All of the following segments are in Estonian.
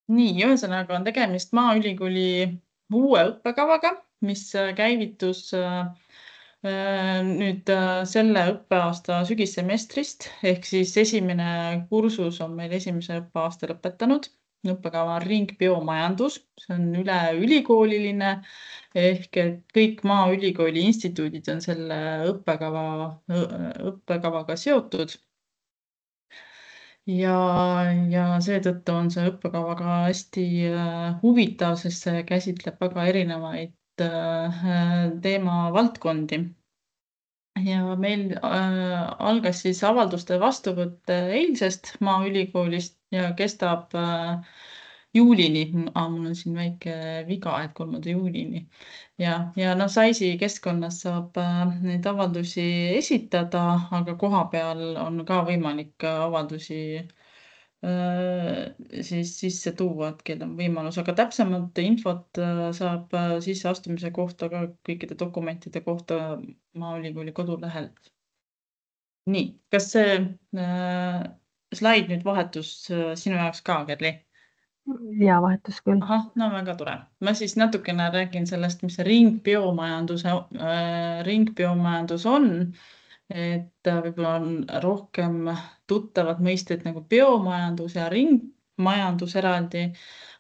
Nii, ühesõnaga on tegemist Maaülikooli uue õppekavaga, mis käivitus nüüd selle õppeaasta sügissemestrist, ehk siis esimene kursus on meil esimese õppeaasta lõpetanud. Õppekava on ringbiomajandus, see on üleülikooliline, ehk et kõik Maaülikooli instituudid on selle õppekavaga seotud. Ja seetõttu on see õppekava ka hästi huvitav, sest see käsitleb väga erinevaid teemavaldkondi. Ja meil algas siis avalduste vastuvõtt eilsest Maaülikoolist ja kestab juulini. Mul on siin väike viga, et 3. juulini. Ja SAIS-i keskkonnas saab neid avaldusi esitada, aga kohapeal on ka võimalik avaldusi siis sisse tuua, et kellel on võimalus, aga täpsemalt infot saab sisseastumise kohta ka kõikide dokumentide kohta Maaülikooli kodulehelt. Nii, kas see slaid nüüd vahetus sinu jaoks ka, Kerli? Ja vahetus küll. Ahah, no väga tore. Ma siis natukene räägin sellest, mis see ringbiomajandus on. Et võib-olla on rohkem tuttavad mõisted nagu biomajandus ja ringmajandus eraldi,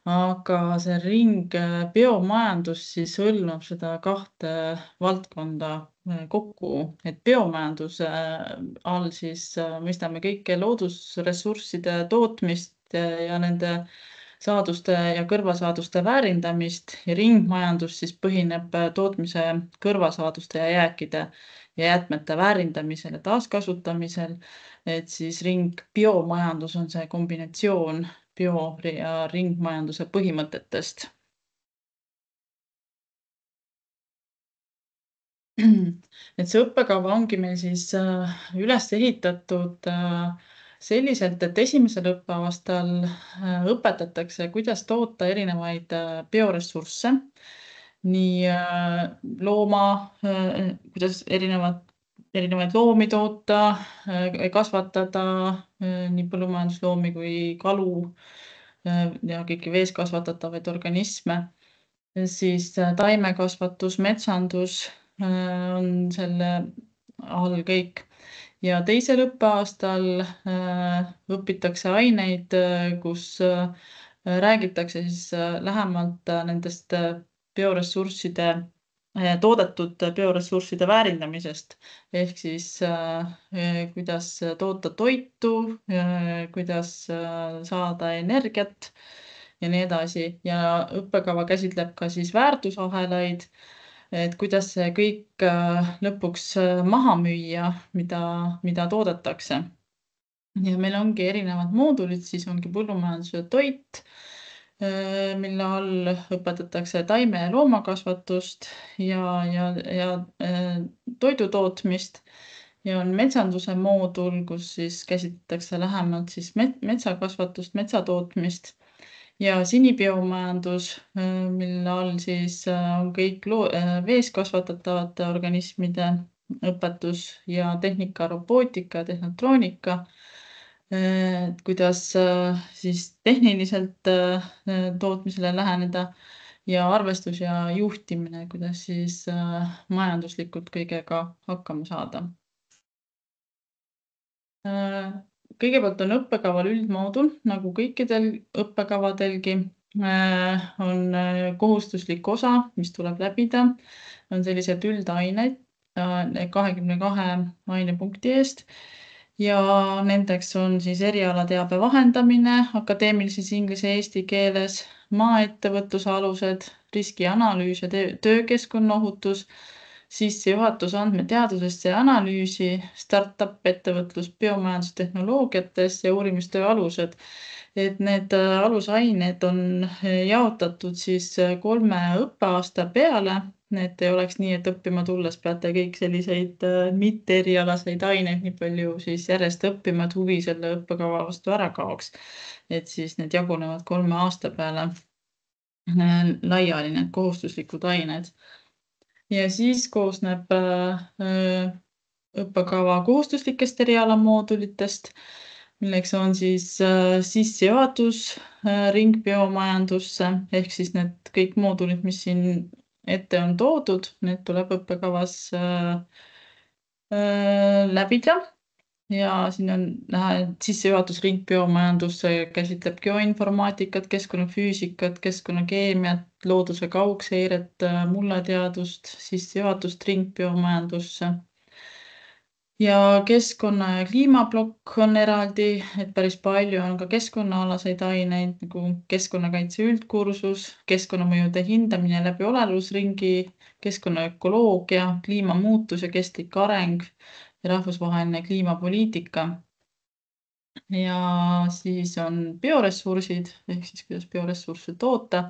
aga see ringbiomajandus siis hõlmab seda kahte valdkonda kokku, et biomajanduse all siis mõistame kõike loodusressursside tootmist ja nende saaduste ja kõrvalsaaduste väärindamist ja ringmajandus siis põhineb tootmise kõrvalsaaduste ja jääkide ja jäätmete väärindamisel ja taaskasutamisel, et siis ringbiomajandus on see kombinatsioon bio- ja ringmajanduse põhimõtetest. Et see õppekava ongi meil siis üles ehitatud selliselt, et esimesel õppeaastal õpetatakse, kuidas toota erinevaid bioressursse, nii kuidas erinevaid loomi toota, kasvatada, nii põllumajandusloomi kui kalu ja kõiki vees kasvatatavaid organisme. Siis taimekasvatus, metsandus on selle all kõik. Ja teisel õppeaastal õpitakse aineid, kus räägitakse siis lähemalt nendest bioressursside, toodetud bioressursside väärindamisest, ehk siis kuidas toota toitu, kuidas saada energiat ja nii edasi. Ja õppekava käsitleb ka siis väärtusahelaid, et kuidas see kõik lõpuks maha müüa, mida toodetakse. Ja meil ongi erinevad moodulid, siis ongi põllumajanduse toit, mille all õpetatakse taime- ja loomakasvatust ja toidutootmist. Ja on metsanduse moodul, kus siis käsitletakse lähemalt siis metsakasvatust, metsatootmist. Ja sinibiomajandus, mille all siis on kõik vees kasvatatavate organismide õpetus ja tehnika, robootika ja tehnotroonika, kuidas siis tehniliselt tootmisele läheneda ja arvestus ja juhtimine, kuidas siis majanduslikult kõigega hakkama saada. Kõigepealt on õppekaval üldmoodul, nagu kõikidel õppekavadelgi, on kohustuslik osa, mis tuleb läbida, on sellised üldained 22 ainepunkti eest ja nendeks on siis erialateabe vahendamine akadeemilises inglise eesti keeles, maaettevõtluse alused, riskianalüüs ja töökeskkonna ohutus, sissejuhatus andmeteadusesse ja analüüsi, startup ettevõtlus biomajandustehnoloogiates ja uurimistöö alused. Et need alusained on jaotatud siis 3 õppeaasta peale, et ei oleks nii, et õppima tulles peate kõik selliseid mitte erialaseid aineid nii palju siis järjest õppima, et huvi selle õppekava vastu ära kaoks. Et siis need jagunevad 3 aasta peale laiali, need kohustuslikud ained. Ja siis koosneb õppekava kohustuslikest erialamoodulitest, milleks on siis sissejuhatus ringbiomajandusse ehk siis need kõik moodulid, mis siin ette on toodud, need tuleb õppekavas läbida. Ja siin on näha, et sissejuhatus ringbiomajandusse käsitleb geoinformaatikat, keskkonnafüüsikat, keskkonnakeemiat, looduse kaugseiret, mullateadust, sissejuhatust ringbiomajandusse. Ja keskkonna ja kliimaplokk on eraldi, et päris palju on ka keskkonnaalaseid aineid nagu keskkonnakaitse üldkursus, keskkonnamõjude hindamine läbi olelusringi, keskkonnaökoloogia, kliimamuutus ja kestlik areng ja rahvusvaheline kliimapoliitika. Ja siis on bioressursid ehk siis kuidas bioressursse toota.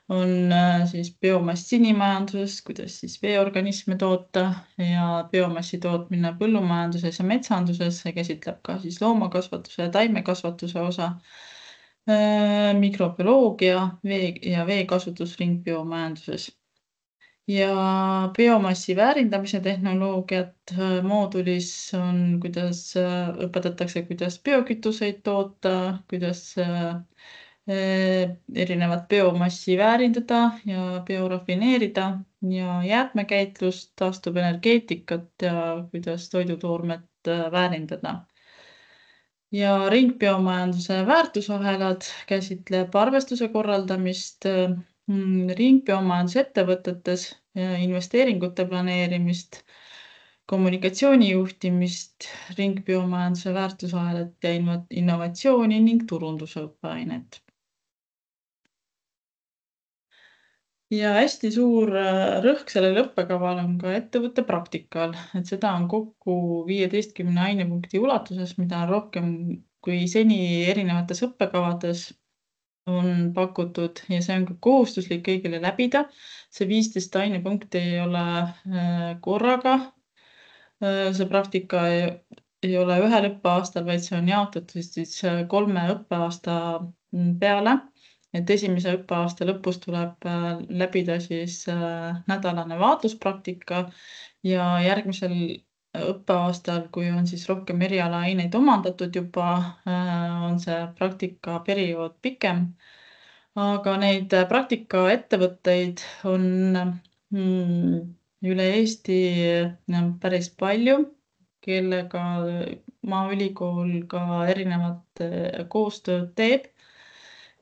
On siis biomass sinimajanduses, kuidas siis veeorganisme toota ja biomassi tootmine põllumajanduses ja metsanduses. See käsitleb ka siis loomakasvatuse ja taimekasvatuse osa, mikrobioloogia ja veekasutus ringbiomajanduses. Ja biomassi väärindamise tehnoloogiat moodulis on, kuidas õpetatakse, kuidas biokütuseid toota, kuidas erinevat biomassi väärindada ja biorafineerida ja jäätmekäitlust, taastuvenergeetikat ja kuidas toidutoormet väärindada. Ja ringbiomajanduse väärtusahelad käsitleb arvestuse korraldamist, ringbiomajandusettevõtetes, investeeringute planeerimist, kommunikatsiooni juhtimist, ringbiomajanduse väärtusahelat ja innovatsiooni ning turunduse õppeainet. Ja hästi suur rõhk sellel õppekaval on ka ettevõtte praktikal, et seda on kokku 15 ainepunkti ulatuses, mida on rohkem kui seni erinevates õppekavades on pakutud ja see on ka kohustuslik kõigile läbida. See 15 ainepunkti ei ole korraga. See praktika ei ole ühel õppeaastal, vaid see on jaotatud siis 3 õppeaasta peale. Et esimese õppeaasta lõpus tuleb läbida siis nädalane vaatluspraktika ja järgmisel õppeaastal, kui on siis rohkem erialaaineid omandatud juba, on see praktikaperiood pikem. Aga neid praktikaettevõtteid on üle Eesti päris palju, kellega Maaülikool ka erinevat koostööd teeb.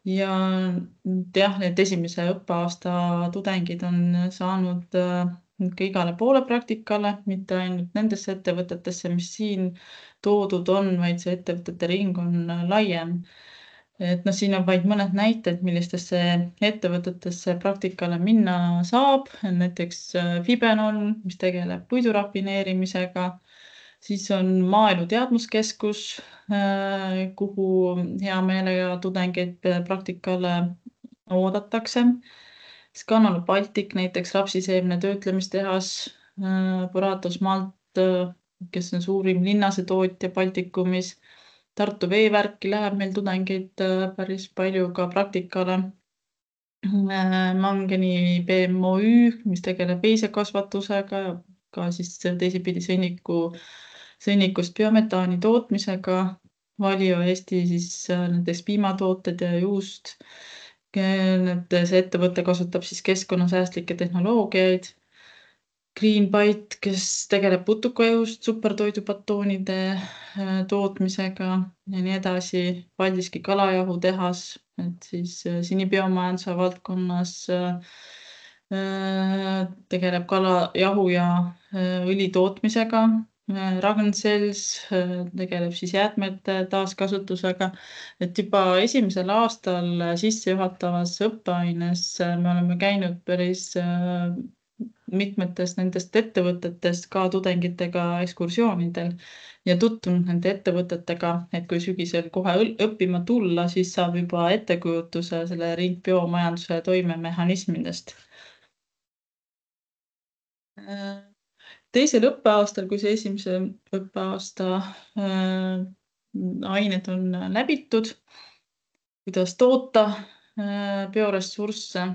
Ja jah, need esimese õppeaasta tudengid on saanud ka igale poole praktikale, mitte ainult nendesse ettevõtetesse, mis siin toodud on, vaid see ettevõtete ring on laiem. Et siin on vaid mõned näited, millistesse ettevõtetesse praktikale minna saab. Näiteks Fibenol, mis tegeleb puidurafineerimisega. Siis on Maaelu Teadmuskeskus, kuhu hea meelega tudengeid praktikale oodatakse. Scanol Baltic, näiteks rapsiseemne töötlemistehas, Boratos Malt, kes on suurim linnasetootja Baltikumis. Tartu Veevärki läheb meil tudengeid päris palju ka praktikale. Mangeni BMOÜ, mis tegeleb veisekasvatusega ja ka siis teisipidi sõnnikust biometaani tootmisega. Valio Eesti siis näiteks piimatooted ja juust. See ettevõte kasutab siis keskkonnasäästlikke tehnoloogiaid. Greenbite, kes tegeleb putukajust, supertoidubatoonide tootmisega ja nii edasi. Paldiski kalajahutehas, et siis sinibiomajanduse valdkonnas tegeleb kalajahu ja õli tootmisega. Ragn-Sells tegeleb siis jäätmete taaskasutusega. Et juba esimesel aastal sissejuhatavas õppeaines me oleme käinud päris mitmetest nendest ettevõtetest ka tudengitega ekskursioonidel ja tutvunud nende ettevõtetega, et kui sügisel kohe õppima tulla, siis saab juba ettekujutuse selle ringbiomajanduse toimemehhanismidest. Teisel õppeaastal, kui see esimese õppeaasta ained on läbitud, kuidas toota bioressursse,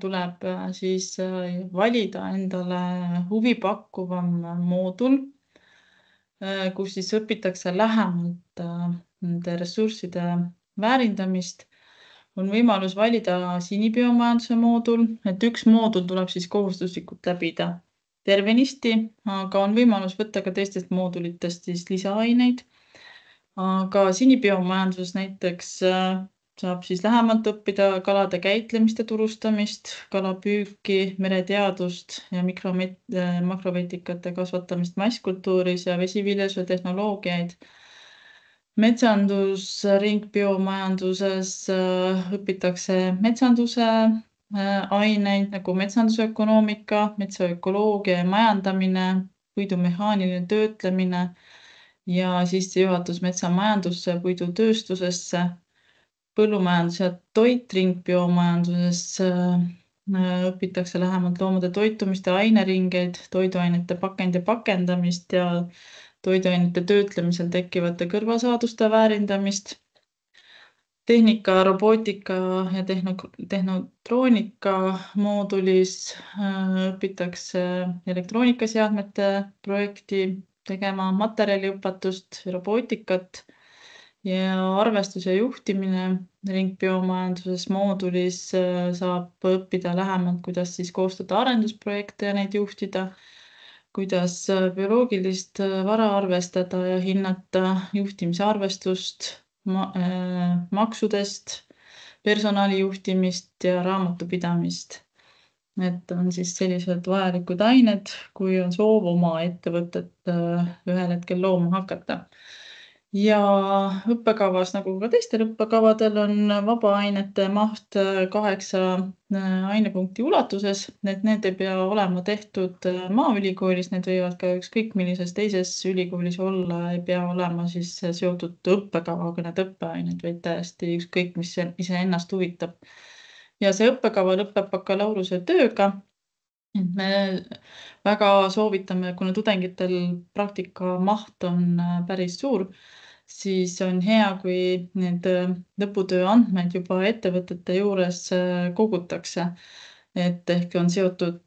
tuleb siis valida endale huvipakkuvam moodul. kus siis õpitakse lähemalt nende ressursside väärindamist. On võimalus valida sinibiomajanduse moodul, et üks moodul tuleb siis kohustuslikult läbida tervenisti, aga on võimalus võtta ka teistest moodulitest siis lisaaineid. Aga sinibiomajanduses näiteks saab siis lähemalt õppida kalade käitlemist ja turustamist, kalapüüki, mereteadust ja makrovetikate kasvatamist masskultuuris ja vesiviljeluse tehnoloogiaid. Metsandus ringbiomajanduses õpitakse metsanduse aineid nagu metsandusökonoomika, metsaökoloogia ja majandamine, puidu mehaaniline töötlemine ja sissejuhatus metsamajandusse, puidutööstusesse, põllumajandus ja toit ringbiomajanduses õpitakse lähemalt loomade toitumist ja aineringeid, toiduainete pakend ja pakendamist ja toiduainete töötlemisel tekkivate kõrvalsaaduste väärindamist. Tehnika, robootika ja tehnotroonika moodulis õpitakse elektroonikaseadmete projekti tegema, materjaliõpetust, robootikat ja arvestus ja juhtimine ringbiomajanduses moodulis saab õppida lähemalt, kuidas siis koostada arendusprojekte ja neid juhtida, kuidas bioloogilist vara arvestada ja hinnata, juhtimise arvestust, maksudest, personalijuhtimist ja raamatupidamist. Et on siis sellised vajalikud ained, kui on soov oma ettevõtet ühel hetkel looma hakata. Ja õppekavas, nagu ka teistel õppekavadel, on vabaainete maht 8 ainepunkti ulatuses, et need ei pea olema tehtud Maaülikoolis, need võivad ka ükskõik millises teises ülikoolis olla, ei pea olema siis seotud õppekavaga need õppeained, vaid täiesti ükskõik, mis iseennast huvitab. Ja see õppekava lõpeb bakalaureuse tööga. Me väga soovitame, kuna tudengitel praktika maht on päris suur, siis on hea, kui need lõputöö andmed juba ettevõtete juures kogutakse, et ehk on seotud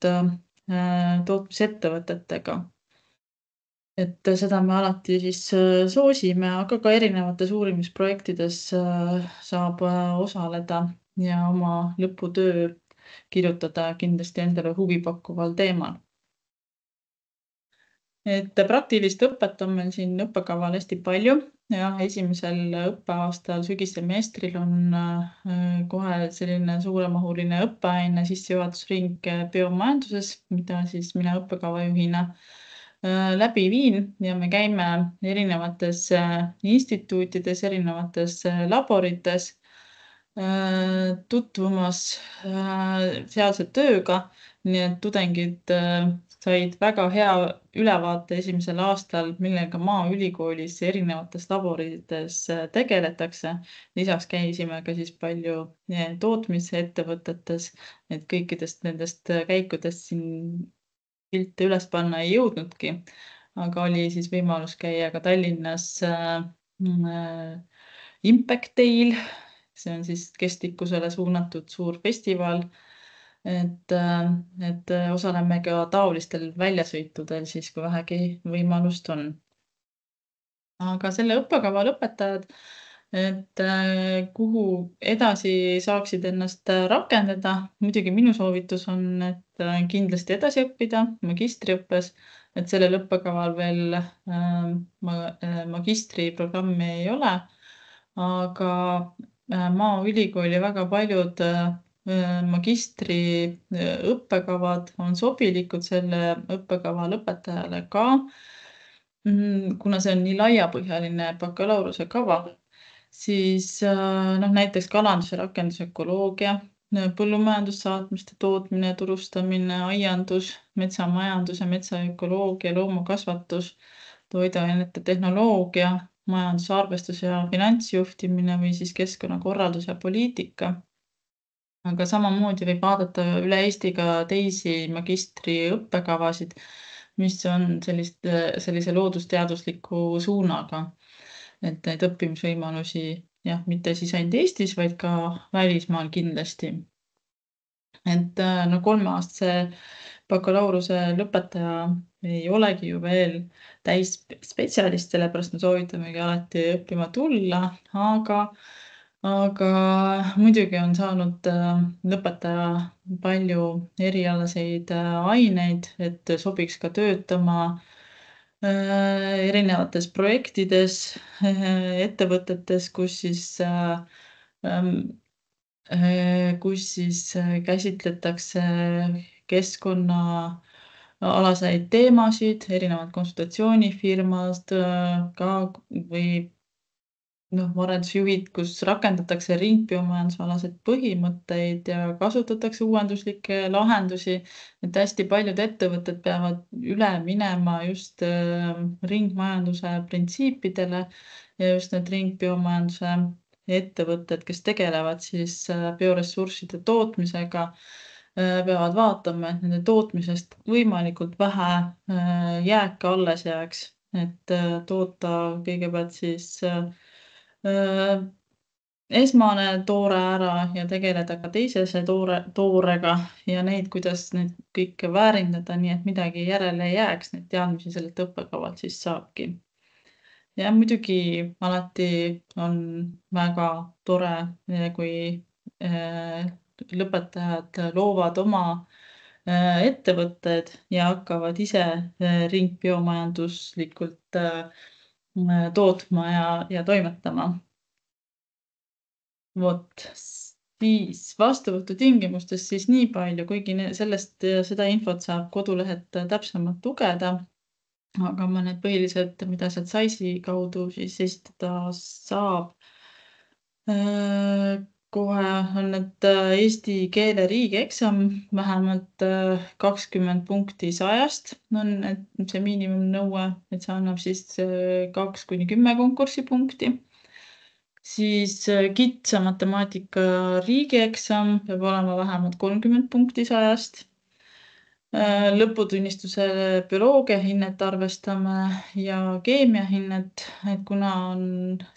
tootmisettevõtetega. Et seda me alati siis soosime, aga ka erinevates uurimisprojektides saab osaleda ja oma lõputöö kirjutada kindlasti endale huvipakkuval teemal. Et praktilist õpet on meil siin õppekaval hästi palju ja esimesel õppeaastal sügissemestril on kohe selline suuremahuline õppeaine sissejuhatusring biomajanduses, mida siis mina õppekavajuhina läbi viin ja me käime erinevates instituutides, erinevates laborites tutvumas sealse tööga, nii et tudengid said väga hea ülevaate esimesel aastal, millega Maaülikoolis erinevates laborites tegeletakse. Lisaks käisime ka siis palju tootmisettevõtetes, et kõikidest nendest käikudest siin pilte üles panna ei jõudnudki, aga oli siis võimalus käia ka Tallinnas Impact Day'l. See on siis kestlikkusele suunatud suur festival, et osaleme ka taolistel väljasõitudel siis, kui vähegi võimalust on. Aga selle õppekava lõpetajad, et kuhu edasi saaksid ennast rakendada, muidugi minu soovitus on, et kindlasti edasi õppida magistriõppes, et sellel õppekaval veel magistriprogrammi ei ole, aga Maaülikooli väga paljud magistri õppekavad on sobilikud selle õppekava lõpetajale ka, kuna see on nii laiapõhjaline bakalaureuse kava, siis näiteks kalandus- ja rakendusökoloogia, põllumajandussaatmiste tootmine, turustamine, aiandus, metsamajandus ja metsaökoloogia, loomakasvatus, toiduainete tehnoloogia, majandusarvestus ja finantsjuhtimine või siis keskkonnakorraldus ja poliitika. Aga samamoodi võib vaadata üle Eesti ka teisi magistriõppekavasid, mis on sellise loodusteadusliku suunaga, et neid õppimisvõimalusi mitte siis ainult Eestis, vaid ka välismaal kindlasti. Et 3-aastase bakalaureuse lõpetaja ei olegi ju veel täisspetsialist, sellepärast me soovitamegi alati õppima tulla, aga muidugi on saanud lõpetaja palju erialaseid aineid, et sobiks ka töötama erinevates projektides, ettevõtetes, kus siis käsitletakse keskkonnaalaseid teemasid, erinevad konsultatsioonifirmad ka või arendusjuhid, kus rakendatakse ringbiomajandusalaseid põhimõtteid ja kasutatakse uuenduslikke lahendusi. Et hästi paljud ettevõtted peavad üle minema just ringmajanduse printsiipidele ja just need ringbiomajanduse ettevõtted, kes tegelevad siis bioressursside tootmisega, peavad vaatama, et nende tootmisest võimalikult vähe jääke alles jääks, et toota kõigepealt siis esmane toore ära ja tegeleda ka teisese toorega ja kuidas neid kõike väärindada, nii et midagi järele ei jääks, neid teadmisi sellelt õppekavalt siis saabki. Ja muidugi alati on väga tore, kui lõpetajad loovad oma ettevõtted ja hakkavad ise ringbiomajanduslikult tootma ja toimetama. Vot, siis vastuvõtutingimustest siis nii palju, kuigi seda infot saab kodulehelt täpsemalt lugeda, aga ma need põhilised, mida sealt SAIS-i kaudu siis esitada saab. Kohe on need eesti keele riigieksam, vähemalt 20 punkti 100 on see miinimumnõue, et see annab siis 2–10 konkursipunkti. Siis kitsa matemaatika riigieksam peab olema vähemalt 30 punkti 100. Lõputunnistuse bioloogia hinnet arvestame ja keemia hinnet, et kuna on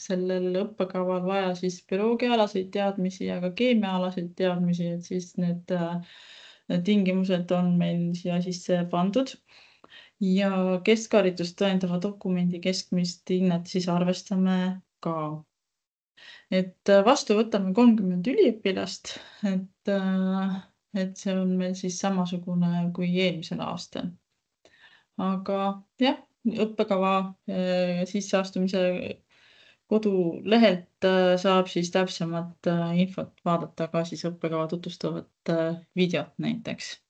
sellel õppekaval vaja siis bioloogiaalaseid teadmisi ja ka keemiaalaseid teadmisi, et siis need tingimused on meil siia sisse pandud. Ja keskharidust tõendava dokumendi keskmist hinnet siis arvestame ka. Et vastu võtame 30 üliõpilast, et see on meil siis samasugune kui eelmisel aastal. Aga jah, õppekava sisseastumise kodulehelt saab siis täpsemat infot vaadata ka siis õppekava tutvustavat videot näiteks.